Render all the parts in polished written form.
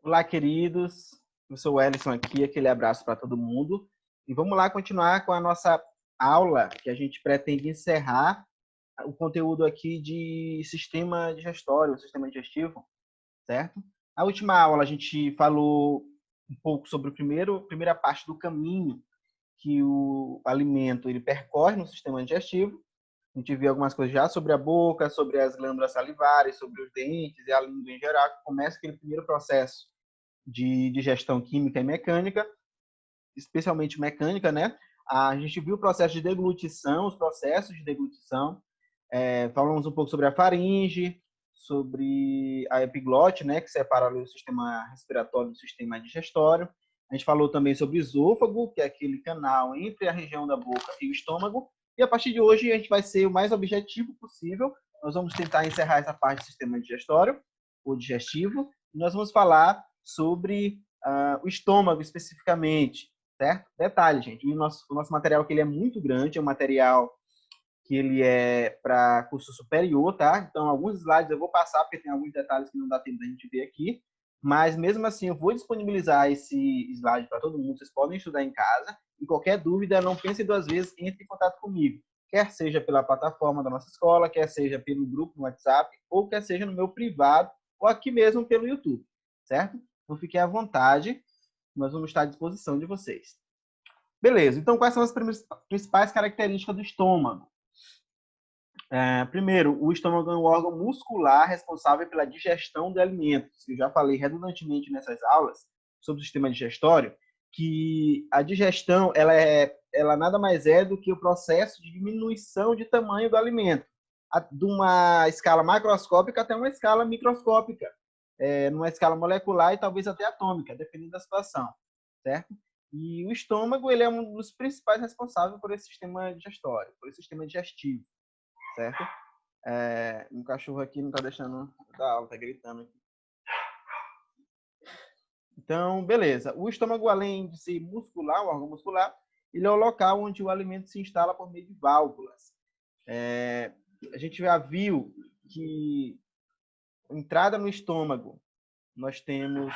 Olá, queridos. Eu sou o Ellison aqui, aquele abraço para todo mundo. E vamos lá continuar com a nossa aula, que a gente pretende encerrar o conteúdo aqui de sistema digestório, sistema digestivo, certo? A última aula a gente falou um pouco sobre a primeira parte do caminho que o alimento ele percorre no sistema digestivo. A gente viu algumas coisas já sobre a boca, sobre as glândulas salivares, sobre os dentes e a língua em geral, que começa aquele primeiro processo de digestão química e mecânica, especialmente mecânica, né? A gente viu o processo de deglutição, os processos de deglutição, falamos um pouco sobre a faringe, sobre a epiglote, né, que separa o sistema respiratório do sistema digestório. A gente falou também sobre o esôfago, que é aquele canal entre a região da boca e o estômago. E a partir de hoje a gente vai ser o mais objetivo possível. Nós vamos tentar encerrar essa parte do sistema digestório, ou digestivo, e nós vamos falar sobre o estômago especificamente, certo? Detalhe, gente, o nosso material que ele é muito grande, é um material que ele é para curso superior, tá? Então, alguns slides eu vou passar, porque tem alguns detalhes que não dá tempo da gente ver aqui, mas mesmo assim eu vou disponibilizar esse slide para todo mundo, vocês podem estudar em casa, e qualquer dúvida, não pense duas vezes, entre em contato comigo, quer seja pela plataforma da nossa escola, quer seja pelo grupo no WhatsApp, ou quer seja no meu privado, ou aqui mesmo pelo YouTube, certo? Então, fiquem à vontade, nós vamos estar à disposição de vocês. Beleza, então quais são as principais características do estômago? Primeiro, o estômago é um órgão muscular responsável pela digestão de alimentos. Eu já falei redundantemente nessas aulas sobre o sistema digestório, que a digestão ela nada mais é do que o processo de diminuição de tamanho do alimento, de uma escala macroscópica até uma escala microscópica, numa escala molecular e talvez até atômica, dependendo da situação, certo? E o estômago ele é um dos principais responsáveis por esse sistema digestório, por esse sistema digestivo, certo? Um cachorro aqui não está deixando dar aula, está gritando aqui. Então, beleza. O estômago, além de ser muscular, um órgão muscular, ele é o local onde o alimento se instala por meio de válvulas. A gente já viu que entrada no estômago, nós temos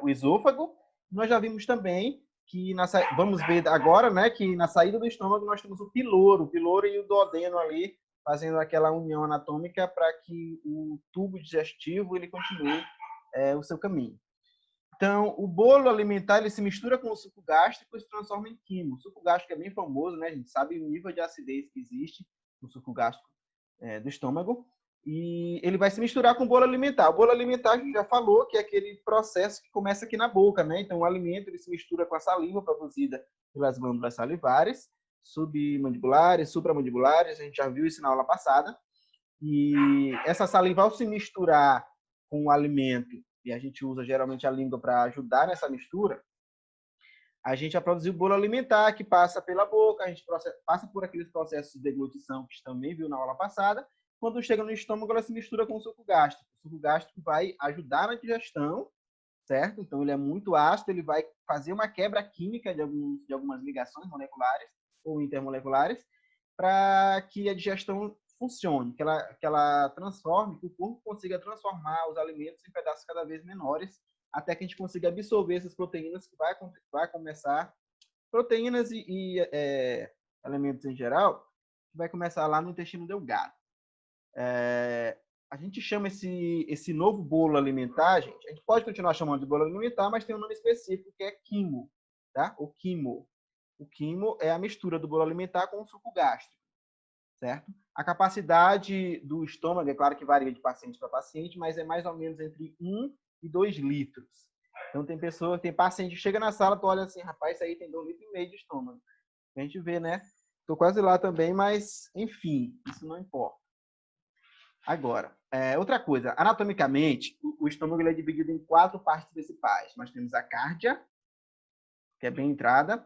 o esôfago. Nós já vimos também que vamos ver agora, né, que na saída do estômago nós temos o piloro e o duodeno ali fazendo aquela união anatômica para que o tubo digestivo ele continue o seu caminho. Então, o bolo alimentar ele se mistura com o suco gástrico e se transforma em quimo. O suco gástrico é bem famoso, né? A gente sabe o nível de acidez que existe no suco gástrico do estômago. E ele vai se misturar com o bolo alimentar. O bolo alimentar a gente já falou que é aquele processo que começa aqui na boca, né? Então, o alimento ele se mistura com a saliva produzida pelas glândulas salivares, submandibulares, supramandibulares. A gente já viu isso na aula passada. E essa saliva, ao se misturar com o alimento, e a gente usa geralmente a língua para ajudar nessa mistura, a gente vai produzir o bolo alimentar, que passa pela boca, a gente passa por aqueles processos de deglutição que a gente também viu na aula passada. Quando chega no estômago, ela se mistura com o suco gástrico. O suco gástrico vai ajudar na digestão, certo? Então, ele é muito ácido, ele vai fazer uma quebra química de algumas ligações moleculares ou intermoleculares para que a digestão funcione, que ela transforme, que o corpo consiga transformar os alimentos em pedaços cada vez menores, até que a gente consiga absorver essas proteínas que vai começar, proteínas e elementos em geral, que vai começar lá no intestino delgado. A gente chama esse novo bolo alimentar, gente, a gente pode continuar chamando de bolo alimentar, mas tem um nome específico que é quimo, tá? O quimo. O quimo é a mistura do bolo alimentar com o suco gástrico, certo? A capacidade do estômago, é claro que varia de paciente para paciente, mas é mais ou menos entre 1 e 2 litros. Então, tem paciente que chega na sala, tu olha assim, rapaz, isso aí tem 2,5 litros de estômago. A gente vê, né? Tô quase lá também, mas, enfim, isso não importa. Agora, outra coisa, anatomicamente, o estômago ele é dividido em 4 partes principais. Nós temos a cárdia, que é bem entrada.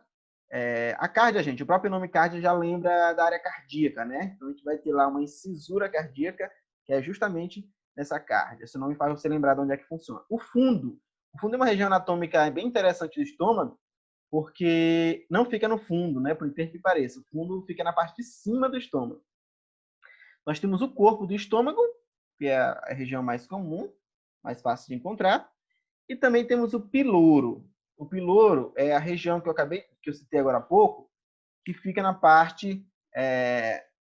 A cárdia, gente, o próprio nome cárdia já lembra da área cardíaca, né? Então, a gente vai ter lá uma incisura cardíaca, que é justamente nessa cárdia. Esse nome faz você lembrar de onde é que funciona. O fundo é uma região anatômica bem interessante do estômago, porque não fica no fundo, né? Por incrível que pareça. O fundo fica na parte de cima do estômago. Nós temos o corpo do estômago, que é a região mais comum, mais fácil de encontrar. E também temos o piloro. O piloro é a região que eu citei agora há pouco, que fica na parte,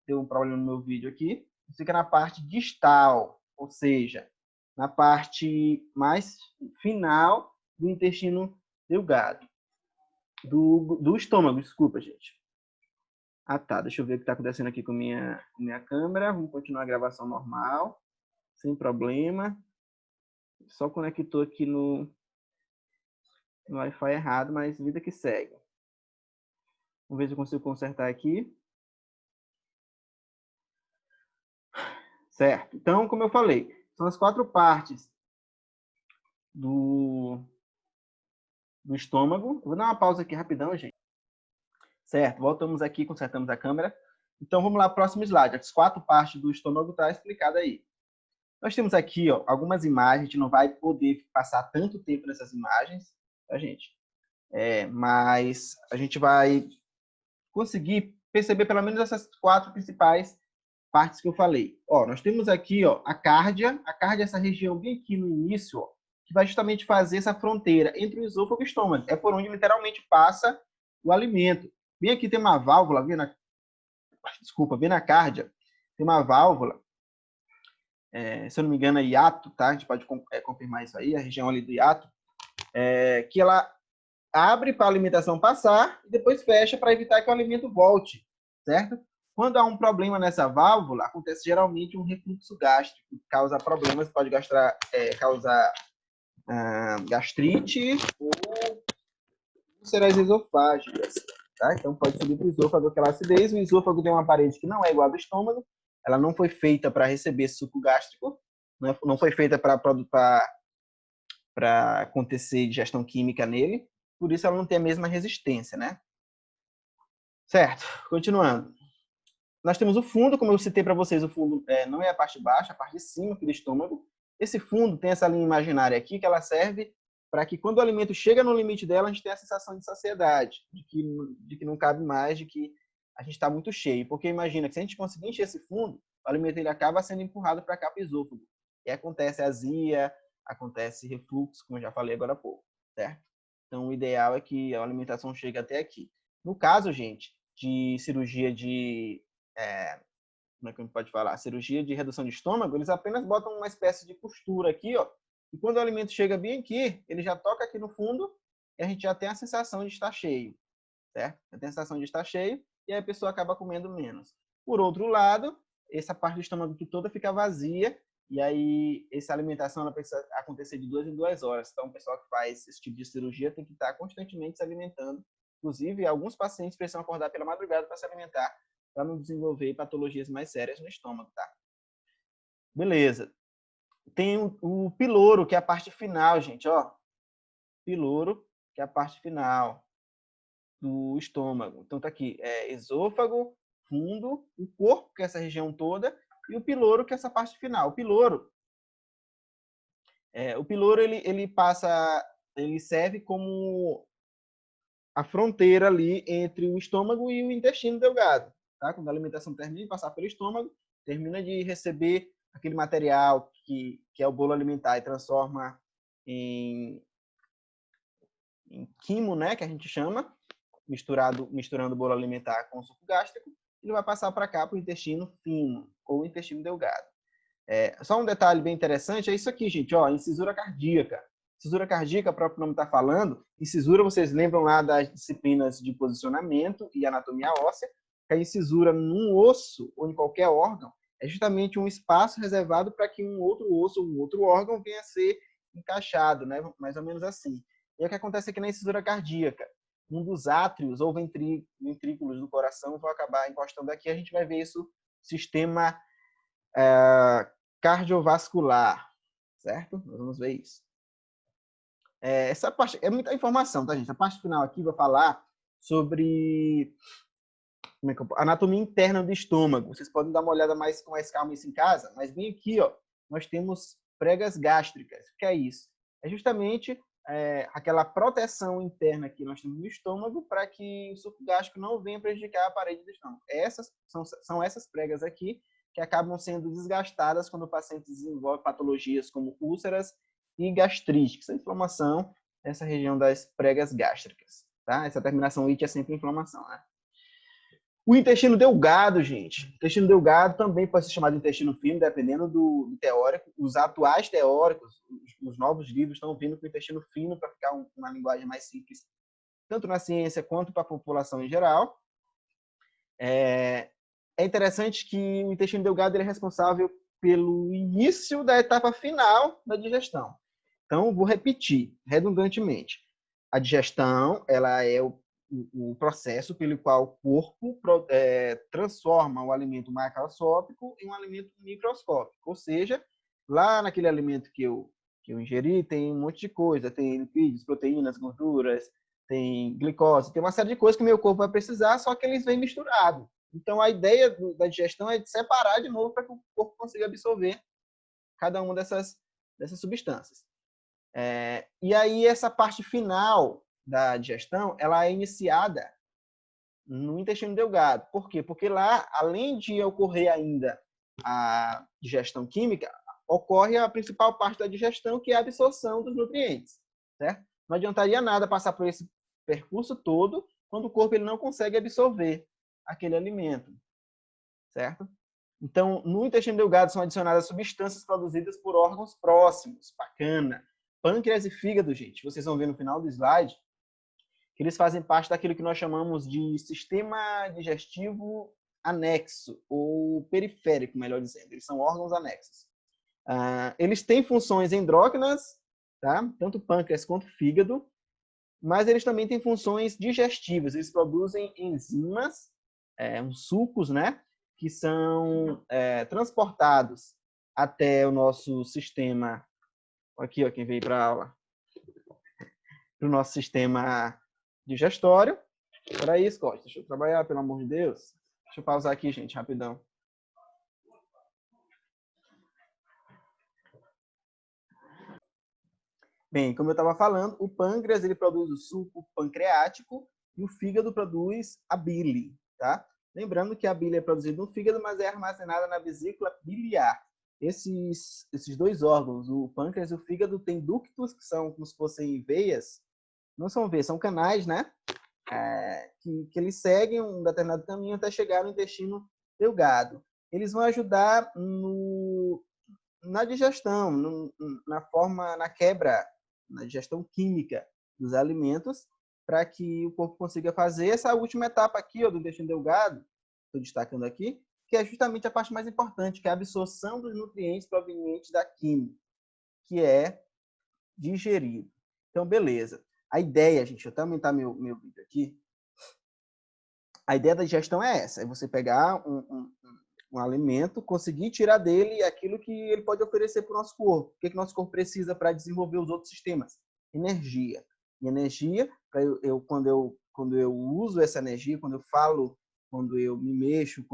deu um problema no meu vídeo aqui, fica na parte distal, ou seja, na parte mais final do intestino delgado, do estômago, desculpa, gente. Ah, tá, deixa eu ver o que está acontecendo aqui com minha câmera, vamos continuar a gravação normal, sem problema, só conectou aqui no Wi-Fi errado, mas vida que segue. Vamos ver se eu consigo consertar aqui. Certo. Então, como eu falei, são as 4 partes do estômago. Vou dar uma pausa aqui rapidão, gente. Certo, voltamos aqui, consertamos a câmera. Então, vamos lá, próximo slide. As 4 partes do estômago está explicada aí. Nós temos aqui algumas imagens, a gente não vai poder passar tanto tempo nessas imagens, tá, gente? Mas a gente vai conseguir perceber pelo menos essas 4 principais partes que eu falei. Nós temos aqui a cárdia. A cárdia é essa região bem aqui no início, que vai justamente fazer essa fronteira entre o esôfago e o estômago. É por onde literalmente passa o alimento. Bem aqui tem uma válvula, bem na cárdia, tem uma válvula, se eu não me engano é hiato, tá? A gente pode confirmar isso aí, a região ali do hiato, que ela abre para a alimentação passar e depois fecha para evitar que o alimento volte, certo? Quando há um problema nessa válvula, acontece geralmente um refluxo gástrico, que causa problemas, pode causar gastrite ou úlceras esofágicas, tá? Então pode subir para o esôfago aquela acidez. O esôfago tem uma parede que não é igual ao do estômago, ela não foi feita para receber suco gástrico, não foi feita para acontecer digestão química nele, por isso ela não tem a mesma resistência, né? Certo, continuando. Nós temos o fundo, como eu citei para vocês, o fundo não é a parte de baixo, a parte de cima aqui do estômago. Esse fundo tem essa linha imaginária aqui, que ela serve para que quando o alimento chega no limite dela, a gente tenha a sensação de saciedade, de que não cabe mais, de que a gente está muito cheio. Porque imagina que se a gente conseguir encher esse fundo, o alimento ele acaba sendo empurrado para cá, para o esôfago. E acontece azia, acontece refluxo, como eu já falei agora há pouco, certo? Então, o ideal é que a alimentação chegue até aqui. No caso, gente, de cirurgia como é que a gente pode falar? Cirurgia de redução de estômago, eles apenas botam uma espécie de costura aqui, e quando o alimento chega bem aqui, ele já toca aqui no fundo e a gente já tem a sensação de estar cheio, certo? Já tem a sensação de estar cheio e aí a pessoa acaba comendo menos. Por outro lado, essa parte do estômago aqui toda fica vazia e aí essa alimentação ela precisa acontecer de 2 em 2 horas. Então, o pessoal que faz esse tipo de cirurgia tem que estar constantemente se alimentando. Inclusive, alguns pacientes precisam acordar pela madrugada para se alimentar, para não desenvolver patologias mais sérias no estômago, tá? Beleza. Tem o piloro, que é a parte final, gente, Piloro, que é a parte final do estômago. Então, tá aqui, esôfago, fundo, o corpo, que é essa região toda, e o piloro, que é essa parte final. O piloro ele serve como a fronteira ali entre o estômago e o intestino delgado, tá? Quando a alimentação termina de passar pelo estômago, termina de receber aquele material que é o bolo alimentar e transforma em quimo, né, que a gente chama, misturando o bolo alimentar com o suco gástrico, ele vai passar para cá, para o intestino fino ou intestino delgado. Só um detalhe bem interessante é isso aqui, gente, incisura cardíaca. Incisura cardíaca, o próprio nome está falando. Incisura, vocês lembram lá das disciplinas de posicionamento e anatomia óssea, que a incisura num osso ou em qualquer órgão é justamente um espaço reservado para que um outro osso ou um outro órgão venha a ser encaixado, né? Mais ou menos assim. E é o que acontece aqui na incisura cardíaca. Um dos átrios ou ventrículos do coração vão acabar encostando aqui. A gente vai ver isso, sistema cardiovascular, certo? Nós vamos ver isso. Essa parte é muita informação, tá, gente? A parte final aqui vai falar sobre anatomia interna do estômago. Vocês podem dar uma olhada com mais calma isso em casa, mas bem aqui, nós temos pregas gástricas. O que é isso? É justamente aquela proteção interna que nós temos no estômago para que o suco gástrico não venha prejudicar a parede do estômago. São essas pregas aqui que acabam sendo desgastadas quando o paciente desenvolve patologias como úlceras e gastrite, que são inflamação nessa região das pregas gástricas. Tá? Essa terminação it é sempre inflamação, né? O intestino delgado, gente. O intestino delgado também pode ser chamado de intestino fino, dependendo do teórico. Os atuais teóricos, os novos livros, estão vindo com o intestino fino para ficar uma linguagem mais simples, tanto na ciência quanto para a população em geral. É interessante que o intestino delgado ele é responsável pelo início da etapa final da digestão. Então, vou repetir redundantemente. A digestão ela é o processo pelo qual o corpo transforma o alimento macroscópico em um alimento microscópico. Ou seja, lá naquele alimento que eu ingeri, tem um monte de coisa. Tem lipídios, proteínas, gorduras, tem glicose, tem uma série de coisas que o meu corpo vai precisar, só que eles vêm misturados. Então, a ideia da digestão é de separar de novo para que o corpo consiga absorver cada uma dessas substâncias. E aí, essa parte final da digestão, ela é iniciada no intestino delgado. Por quê? Porque lá, além de ocorrer ainda a digestão química, ocorre a principal parte da digestão, que é a absorção dos nutrientes, certo? Não adiantaria nada passar por esse percurso todo quando o corpo ele não consegue absorver aquele alimento, certo? Então, no intestino delgado são adicionadas substâncias produzidas por órgãos próximos. Bacana. Pâncreas e fígado, gente, vocês vão ver no final do slide, que eles fazem parte daquilo que nós chamamos de sistema digestivo anexo, ou periférico, melhor dizendo. Eles são órgãos anexos. Eles têm funções endócrinas, tá? Tanto pâncreas quanto fígado, mas eles também têm funções digestivas. Eles produzem enzimas, uns sucos, né? Que são transportados até o nosso sistema. Aqui, ó, quem veio para a aula. Para o nosso sistema digestório. Espera aí, Scott. Deixa eu trabalhar, pelo amor de Deus. Deixa eu pausar aqui, gente, rapidão. Bem, como eu estava falando, o pâncreas ele produz o suco pancreático e o fígado produz a bile, tá? Lembrando que a bile é produzida no fígado, mas é armazenada na vesícula biliar. Esses dois órgãos, o pâncreas e o fígado, têm ductos, que são como se fossem veias. Não são veias, são canais, né? Que eles seguem um determinado caminho até chegar no intestino delgado. Eles vão ajudar na digestão, na quebra, na digestão química dos alimentos, para que o corpo consiga fazer essa última etapa aqui, ó, do intestino delgado, estou destacando aqui, que é justamente a parte mais importante, que é a absorção dos nutrientes provenientes da química, que é digerido. Então, beleza. A ideia, gente, deixa eu até aumentar meu vídeo aqui. A ideia da digestão é essa, é você pegar um alimento, conseguir tirar dele aquilo que ele pode oferecer para o nosso corpo. O que o nosso corpo precisa para desenvolver os outros sistemas? Energia. E energia, quando eu uso essa energia, quando eu falo, quando eu me mexo,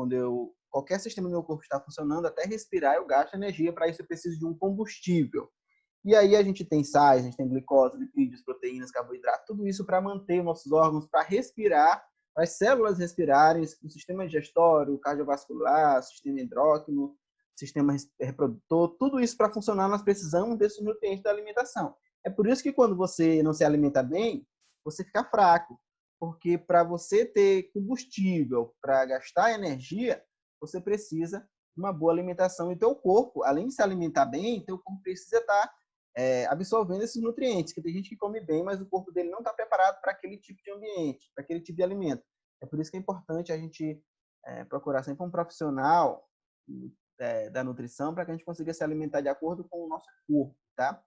qualquer sistema do meu corpo está funcionando, até respirar eu gasto energia, para isso eu preciso de um combustível. E aí a gente tem sais, a gente tem glicose, lipídios, proteínas, carboidrato, tudo isso para manter nossos órgãos, para respirar, para as células respirarem, o sistema digestório, cardiovascular, sistema endócrino, sistema reprodutor, tudo isso para funcionar, nós precisamos desses nutrientes da alimentação. É por isso que quando você não se alimenta bem, você fica fraco, porque para você ter combustível, para gastar energia, você precisa de uma boa alimentação. E teu corpo, além de se alimentar bem, teu corpo precisa estar absorvendo esses nutrientes, que tem gente que come bem, mas o corpo dele não está preparado para aquele tipo de ambiente, para aquele tipo de alimento. É por isso que é importante a gente procurar sempre um profissional da nutrição, para que a gente consiga se alimentar de acordo com o nosso corpo, tá?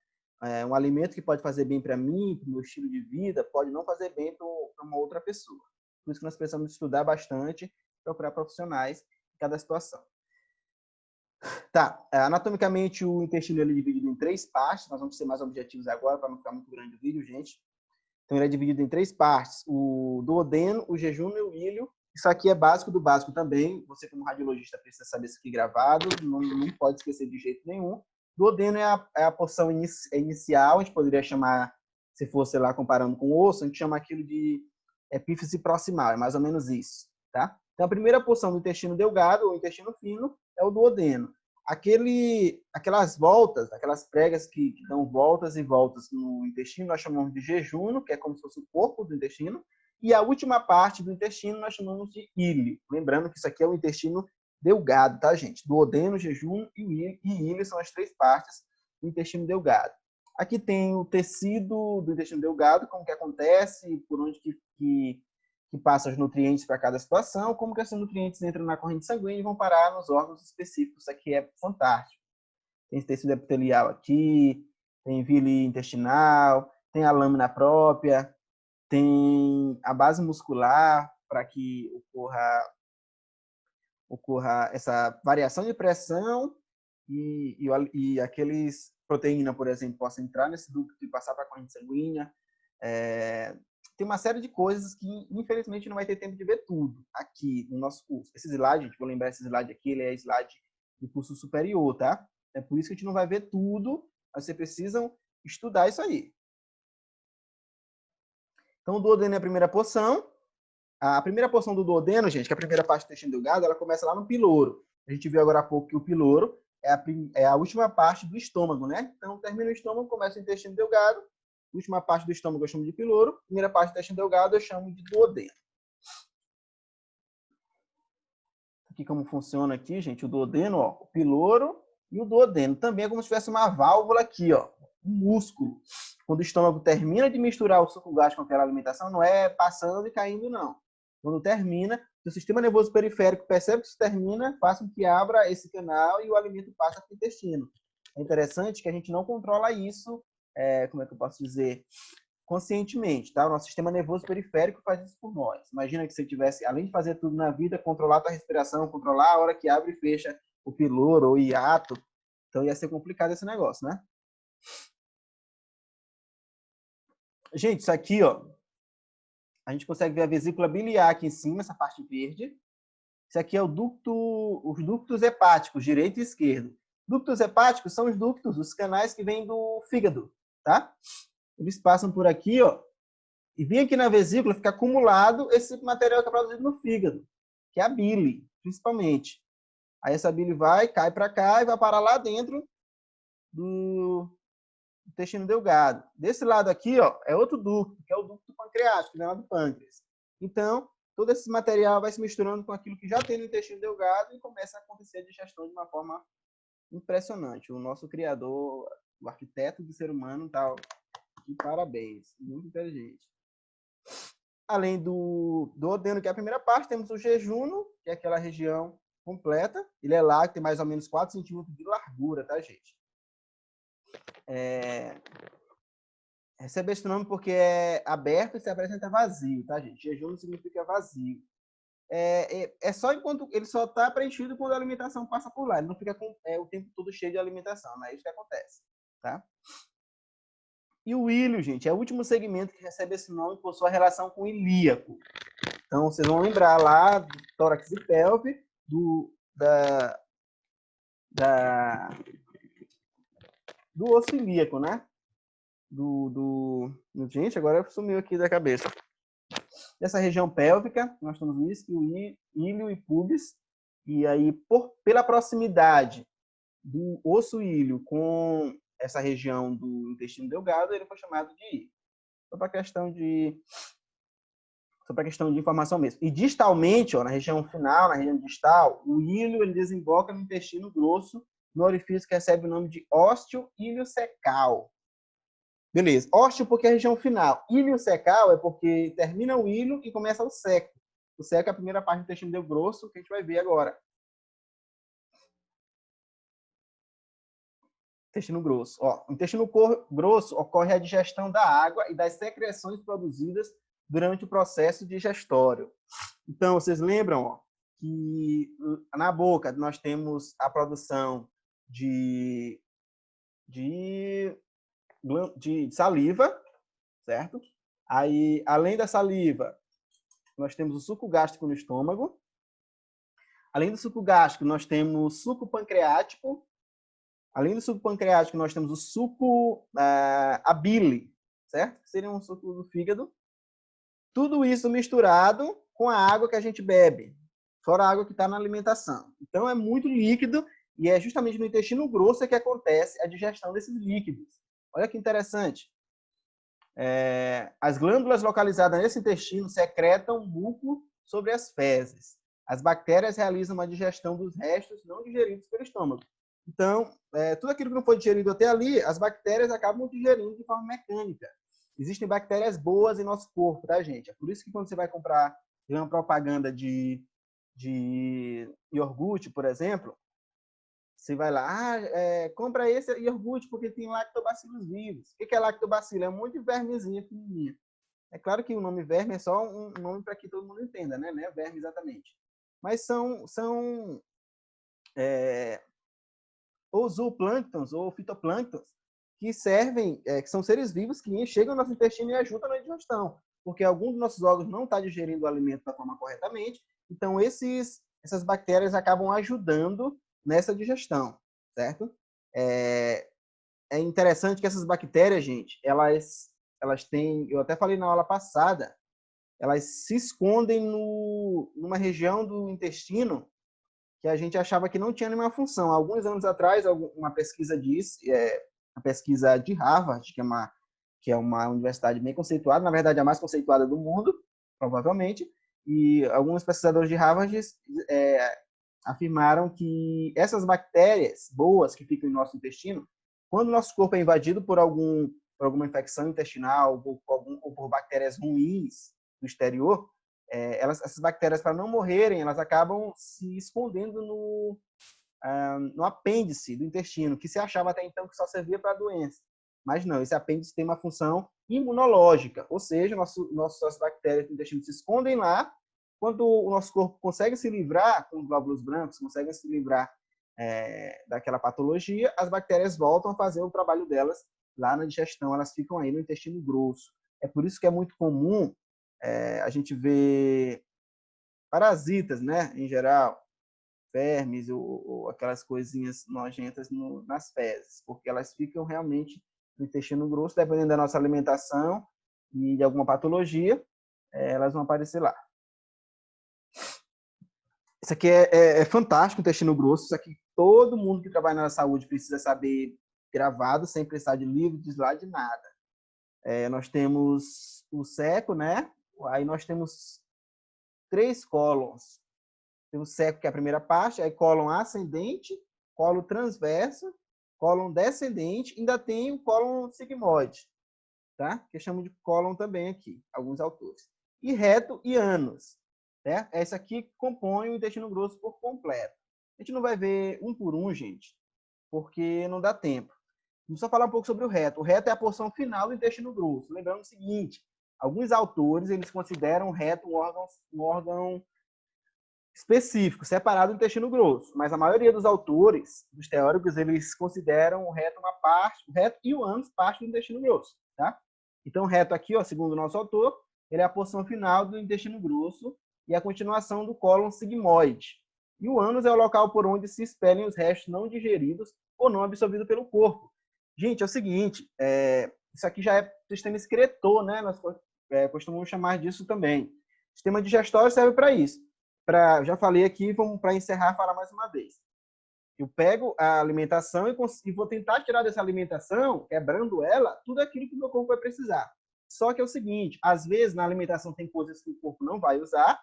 Um alimento que pode fazer bem para mim, para o meu estilo de vida, pode não fazer bem para uma outra pessoa. Por isso que nós precisamos estudar bastante, procurar profissionais em cada situação. Tá, anatomicamente o intestino ele é dividido em 3 partes, nós vamos ser mais objetivos agora para não ficar muito grande o vídeo, gente. Então ele é dividido em 3 partes, o duodeno, o jejum e o ilho. Isso aqui é básico do básico também, você como radiologista precisa saber isso aqui gravado, não pode esquecer de jeito nenhum. Duodeno é a porção inicial, a gente poderia chamar, se fosse lá comparando com o osso, a gente chama aquilo de epífise proximal, é mais ou menos isso, tá? Então a primeira porção do intestino delgado, ou intestino fino, é o duodeno. Aquelas voltas, aquelas pregas que dão voltas e voltas no intestino, nós chamamos de jejuno, que é como se fosse o corpo do intestino, e a última parte do intestino nós chamamos de íleo. Lembrando que isso aqui é o intestino delgado, tá, gente? Duodeno, jejuno e íleo são as três partes do intestino delgado. Aqui tem o tecido do intestino delgado, como que acontece, por onde que passam os nutrientes para cada situação, como que esses nutrientes entram na corrente sanguínea e vão parar nos órgãos específicos. Isso aqui é fantástico. Tem esse tecido epitelial aqui, tem vilha intestinal, tem a lâmina própria, tem a base muscular para que ocorra essa variação de pressão e aqueles proteína, por exemplo, possam entrar nesse ducto e passar para a corrente sanguínea. Tem uma série de coisas que, infelizmente, não vai ter tempo de ver tudo aqui no nosso curso. Esse slide, gente, vou lembrar esse slide aqui, ele é slide do curso superior, tá? É por isso que a gente não vai ver tudo, mas vocês precisam estudar isso aí. Então, o duodeno é a primeira porção. A primeira porção do duodeno, gente, que é a primeira parte do intestino delgado, ela começa lá no piloro. A gente viu agora há pouco que o piloro é a última parte do estômago, né? Então, termina o estômago, começa o intestino delgado. Última parte do estômago eu chamo de piloro. Primeira parte do intestino delgado eu chamo de duodeno. Aqui como funciona aqui, gente, o duodeno, ó, o piloro e o duodeno. Também é como se tivesse uma válvula aqui, ó, um músculo. Quando o estômago termina de misturar o suco gástrico com aquela alimentação, não é passando e caindo, não. Quando termina, o sistema nervoso periférico percebe que isso termina, faz com que abra esse canal e o alimento passa para o intestino. É interessante que a gente não controla isso, como é que eu posso dizer, conscientemente, tá? O nosso sistema nervoso periférico faz isso por nós. Imagina que você tivesse, além de fazer tudo na vida, controlar a tua respiração, controlar a hora que abre e fecha o piloro ou o hiato, então ia ser complicado esse negócio, né? Gente, isso aqui, ó, a gente consegue ver a vesícula biliar aqui em cima, essa parte verde. Isso aqui é os ductos hepáticos, direito e esquerdo. Ductos hepáticos são os ductos, os canais que vêm do fígado, tá? Eles passam por aqui, ó, e vem aqui na vesícula, fica acumulado esse material que é produzido no fígado, que é a bile, principalmente. Aí essa bile cai para cá e vai parar lá dentro do intestino delgado. Desse lado aqui, ó, é outro ducto, que é o ducto pancreático, que vem lá do pâncreas. Então, todo esse material vai se misturando com aquilo que já tem no intestino delgado e começa a acontecer a digestão de uma forma impressionante. O nosso criador, o arquiteto do ser humano, tá de parabéns, muito inteligente. Além do duodeno, que é a primeira parte, temos o jejuno, que é aquela região completa. Ele é largo, tem mais ou menos 4 centímetros de largura, tá, gente? Recebe esse nome porque é aberto e se apresenta vazio, tá, gente? Jejum significa vazio. É só enquanto ele só está preenchido quando a alimentação passa por lá. Ele não fica o tempo todo cheio de alimentação, não é isso que acontece, tá? E o ilho, gente, é o último segmento que recebe esse nome por sua relação com o ilíaco. Então, vocês vão lembrar lá do tórax e pelve, do osso ilíaco, né? Gente, agora sumiu aqui da cabeça. Dessa região pélvica, nós temos o isquio, ilho e pubis. E aí, pela proximidade do osso ilho com essa região do intestino delgado, ele foi chamado de ilho. Só para questão de informação mesmo. E distalmente, ó, na região final, na região distal, o ilho ele desemboca no intestino grosso, no orifício que recebe o nome de ósteo iliocecal. Beleza. Ósteo porque é a região final. Iliocecal é porque termina o ilho e começa o seco. O seco é a primeira parte do intestino grosso que a gente vai ver agora. Intestino grosso. Ó, no intestino grosso ocorre a digestão da água e das secreções produzidas durante o processo digestório. Então, vocês lembram, ó, que na boca nós temos a produção de saliva, certo? Aí, além da saliva, nós temos o suco gástrico no estômago. Além do suco gástrico, nós temos suco pancreático. Além do suco pancreático, nós temos o suco, a bile, certo? Que seria um suco do fígado. Tudo isso misturado com a água que a gente bebe. fora a água que está na alimentação. Então, é muito líquido e é justamente no intestino grosso que acontece a digestão desses líquidos. Olha que interessante. As glândulas localizadas nesse intestino secretam muco sobre as fezes. As bactérias realizam uma digestão dos restos não digeridos pelo estômago. Então, tudo aquilo que não foi digerido até ali, as bactérias acabam digerindo de forma mecânica. Existem bactérias boas em nosso corpo, tá, gente? É por isso que quando você vai comprar uma propaganda de iogurte, por exemplo, você vai lá, compra esse iogurte porque tem lactobacilos vivos. O que é lactobacilo? É um monte de vermezinha pequenininha. É claro que o nome verme é só um nome para que todo mundo entenda, né? Não é verme exatamente. Mas são ou zooplânctons ou fitoplânctons que servem, que são seres vivos que chegam ao nosso intestino e ajudam na digestão. Porque algum dos nossos órgãos não está digerindo o alimento da forma corretamente, então essas bactérias acabam ajudando nessa digestão, certo? É interessante que essas bactérias, gente, elas têm, eu até falei na aula passada, elas se escondem numa região do intestino que a gente achava que não tinha nenhuma função. Alguns anos atrás, uma pesquisa disse, a pesquisa de Harvard, que é uma universidade bem conceituada, na verdade a mais conceituada do mundo, provavelmente, e alguns pesquisadores de Harvard afirmaram que essas bactérias boas que ficam no nosso intestino, quando o nosso corpo é invadido por alguma infecção intestinal ou por bactérias ruins do exterior, essas bactérias, para não morrerem, elas acabam se escondendo no apêndice do intestino, que se achava até então que só servia para a doença. Mas não, esse apêndice tem uma função imunológica, ou seja, nossas bactérias do intestino se escondem lá. Quando o nosso corpo consegue se livrar, com os glóbulos brancos, consegue se livrar daquela patologia, as bactérias voltam a fazer o trabalho delas lá na digestão, elas ficam aí no intestino grosso. É por isso que é muito comum a gente ver parasitas, né, em geral, vermes ou aquelas coisinhas nojentas nas fezes, porque elas ficam realmente no intestino grosso, dependendo da nossa alimentação e de alguma patologia, elas vão aparecer lá. Isso aqui é fantástico, o intestino grosso. Isso aqui todo mundo que trabalha na saúde precisa saber gravado, sem precisar de livro, de slide, nada. Nós temos o seco, né? Aí nós temos 3 cólons. Tem o seco, que é a primeira parte, aí cólon ascendente, cólon transverso, cólon descendente, ainda tem o cólon sigmoide, tá? Que chamam de cólon também aqui, alguns autores. E reto e ânus, né? Esse aqui compõe o intestino grosso por completo. A gente não vai ver um por um, gente, porque não dá tempo. Vamos só falar um pouco sobre o reto. O reto é a porção final do intestino grosso. Lembrando o seguinte, alguns autores, eles consideram o reto um órgão específico, separado do intestino grosso, mas a maioria dos autores, dos teóricos, eles consideram o reto uma parte, o reto e o ânus parte do intestino grosso, tá? Então, o reto aqui, ó, segundo o nosso autor, ele é a porção final do intestino grosso e a continuação do cólon sigmoide. E o ânus é o local por onde se expelem os restos não digeridos ou não absorvidos pelo corpo. Gente, é o seguinte, isso aqui já é sistema excretor, né? Nós costumamos chamar disso também. O sistema digestório serve para isso. Já falei aqui, vamos para encerrar, falar mais uma vez. Eu pego a alimentação e vou tentar tirar dessa alimentação, quebrando ela, tudo aquilo que o meu corpo vai precisar. Só que é o seguinte, às vezes na alimentação tem coisas que o corpo não vai usar,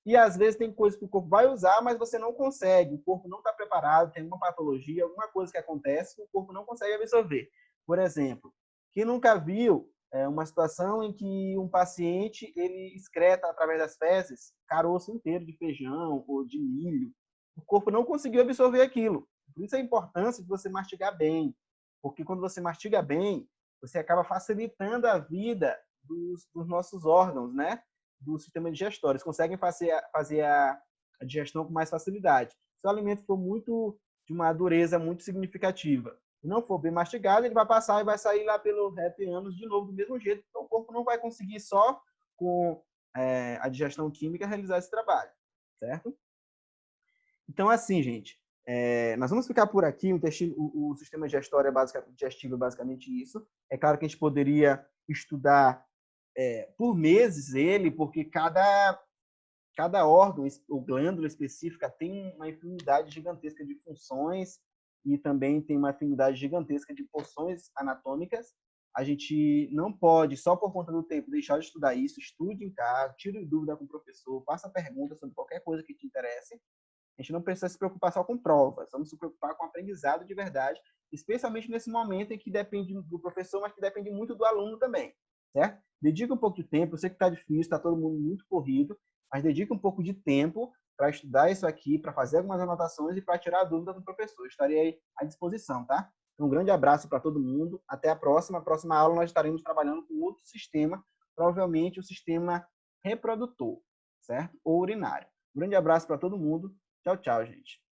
e às vezes tem coisas que o corpo vai usar, mas você não consegue, o corpo não está preparado, tem uma patologia, alguma coisa que acontece que o corpo não consegue absorver. Por exemplo, quem nunca viu uma situação em que um paciente ele excreta através das fezes caroço inteiro de feijão ou de milho, o corpo não conseguiu absorver aquilo. Por isso a importância de você mastigar bem, porque quando você mastiga bem, você acaba facilitando a vida dos nossos órgãos, né? Do sistema digestório. Eles conseguem fazer a digestão com mais facilidade. Se o alimento for de uma dureza muito significativa e não for bem mastigado, ele vai passar e vai sair lá pelo reto e ânus de novo do mesmo jeito. Então, o corpo não vai conseguir só com a digestão química realizar esse trabalho, certo? Então, assim, gente, nós vamos ficar por aqui. O sistema digestivo é basicamente isso. É claro que a gente poderia estudar por meses ele, porque cada cada órgão ou glândula específica tem uma infinidade gigantesca de funções e também tem uma infinidade gigantesca de porções anatômicas. A gente não pode, só por conta do tempo, deixar de estudar isso. Estude em casa, tire dúvida com o professor, faça perguntas sobre qualquer coisa que te interesse. A gente não precisa se preocupar só com provas, vamos se preocupar com aprendizado de verdade, especialmente nesse momento em que depende do professor, mas que depende muito do aluno também, certo? Dedica um pouco de tempo, eu sei que está difícil, está todo mundo muito corrido, mas dedica um pouco de tempo para estudar isso aqui, para fazer algumas anotações e para tirar a dúvida do professor. Eu estarei aí à disposição, tá? Então, um grande abraço para todo mundo. Até a próxima. A próxima aula nós estaremos trabalhando com outro sistema, provavelmente o sistema reprodutor, certo? Ou urinário. Um grande abraço para todo mundo. Tchau, tchau, gente.